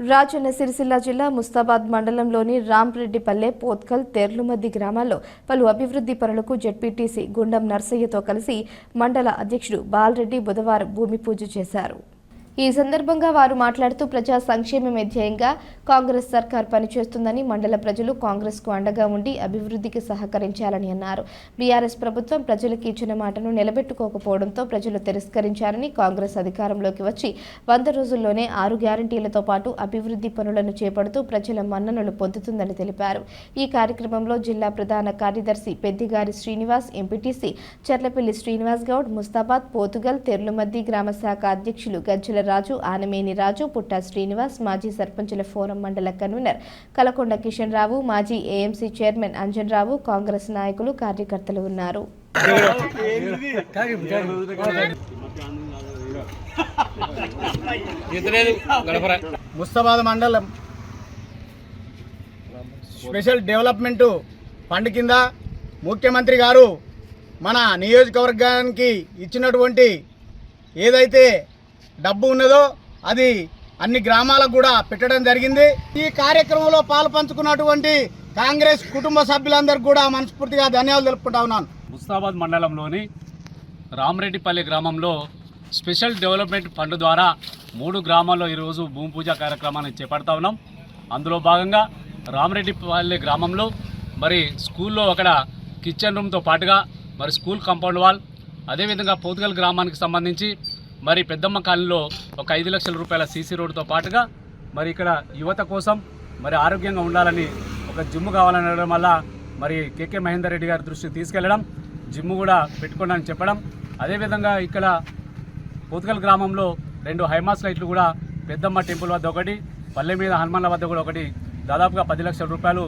రాజన్న సిరిసిల్ల జిల్లా ముస్తాబాద్ మండలంలోని రాంరెడ్డిపల్లె, పోత్కల్, తెర్లుమద్ది గ్రామాల్లో పలు అభివృద్ధి పనులకు జెడ్పీటీసీ గుండం నర్సయ్యతో కలిసి మండల అధ్యక్షుడు బాలరెడ్డి బుధవారం భూమి పూజ చేశారు. ఈ సందర్భంగా వారు మాట్లాడుతూ ప్రజా సంక్షేమమే ధ్యేయంగా కాంగ్రెస్ సర్కార్ పనిచేస్తుందని, మండల ప్రజలు కాంగ్రెస్కు అండగా ఉండి అభివృద్ధికి సహకరించాలని అన్నారు. బీఆర్ఎస్ ప్రభుత్వం ప్రజలకు ఇచ్చిన మాటను నిలబెట్టుకోకపోవడంతో ప్రజలు తిరస్కరించారని, కాంగ్రెస్ అధికారంలోకి వచ్చి 100 రోజుల్లోనే 6 గ్యారంటీలతో పాటు అభివృద్ధి పనులను చేపడుతూ ప్రజల మన్ననలు పొందుతుందని తెలిపారు. ఈ కార్యక్రమంలో జిల్లా ప్రధాన కార్యదర్శి పెద్దిగారి శ్రీనివాస్, ఎంపీటీసీ చర్లపల్లి శ్రీనివాస్ గౌడ్, ముస్తాబాద్, పోతుగల్, తెర్లుమద్ది గ్రామ శాఖ అధ్యక్షులు గజ్జల రాజు, ఆనమేని రాజు, పుట్టా శ్రీనివాస్, మాజీ సర్పంచుల ఫోరం మండల కన్వీనర్ కలకొండ కిషన్ రావు, మాజీ ఏఎంసీ చైర్మన్ అంజన్ రావు, కాంగ్రెస్ నాయకులు, కార్యకర్తలు ఉన్నారు. ముస్తాబాద్ మండలం స్పెషల్ డెవలప్మెంట్ ఫండ్ కింద ముఖ్యమంత్రి గారు మన నియోజకవర్గానికి ఇచ్చినటువంటి ఏదైతే డబ్బు ఉన్నదో అది అన్ని గ్రామాలకు కూడా పెట్టడం జరిగింది. ఈ కార్యక్రమంలో పాలు పంచుకున్నటువంటి కాంగ్రెస్ కుటుంబ సభ్యులందరికీ కూడా మనస్ఫూర్తిగా ధన్యవాదాలు తెలుపుకుంటా ఉన్నాను. ముస్తాబాద్ మండలంలోని రామరెడ్డిపల్లి గ్రామంలో స్పెషల్ డెవలప్మెంట్ ఫండ్ ద్వారా 3 గ్రామాల్లో ఈరోజు భూమి పూజ కార్యక్రమాన్ని చేపడతా ఉన్నాం. అందులో భాగంగా రామరెడ్డిపల్లి గ్రామంలో మరి స్కూల్లో అక్కడ కిచెన్ రూమ్తో పాటుగా మరి స్కూల్ కాంపౌండ్ వాల్, అదేవిధంగా పోతుగల్ గ్రామానికి సంబంధించి మరి పెద్దమ్మ కాలనీలో ఒక 5 లక్షల రూపాయల సీసీ రోడ్డుతో పాటుగా మరి ఇక్కడ యువత కోసం మరి ఆరోగ్యంగా ఉండాలని ఒక జిమ్ కావాలనడం వల్ల మరి కేకే మహేందర్ రెడ్డి గారి దృష్టికి తీసుకెళ్లడం, జిమ్ కూడా పెట్టుకోండి అని చెప్పడం, అదేవిధంగా ఇక్కడ పోతుగల్ గ్రామంలో 2 హైమాస్ లైట్లు కూడా పెద్దమ్మ టెంపుల్ వద్ద ఒకటి, పల్లె మీద హనుమాన్ల వద్ద కూడా ఒకటి, దాదాపుగా 10 లక్షల రూపాయలు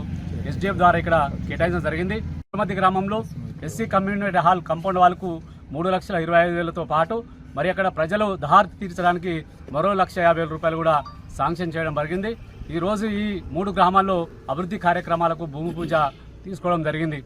ఎస్డిఎఫ్ ద్వారా ఇక్కడ కేటాయించడం జరిగింది. తిరుమతి గ్రామంలో ఎస్సీ కమ్యూనిటీ హాల్ కాంపౌండ్ వాల్కు 3,25,000తో పాటు మరి అక్కడ ప్రజలు దారి తీర్చడానికి మరో 1,50,000 రూపాయలు కూడా శాంక్షన్ చేయడం జరిగింది. ఈరోజు ఈ 3 గ్రామాల్లో అభివృద్ధి కార్యక్రమాలకు భూమి పూజ తీసుకోవడం జరిగింది.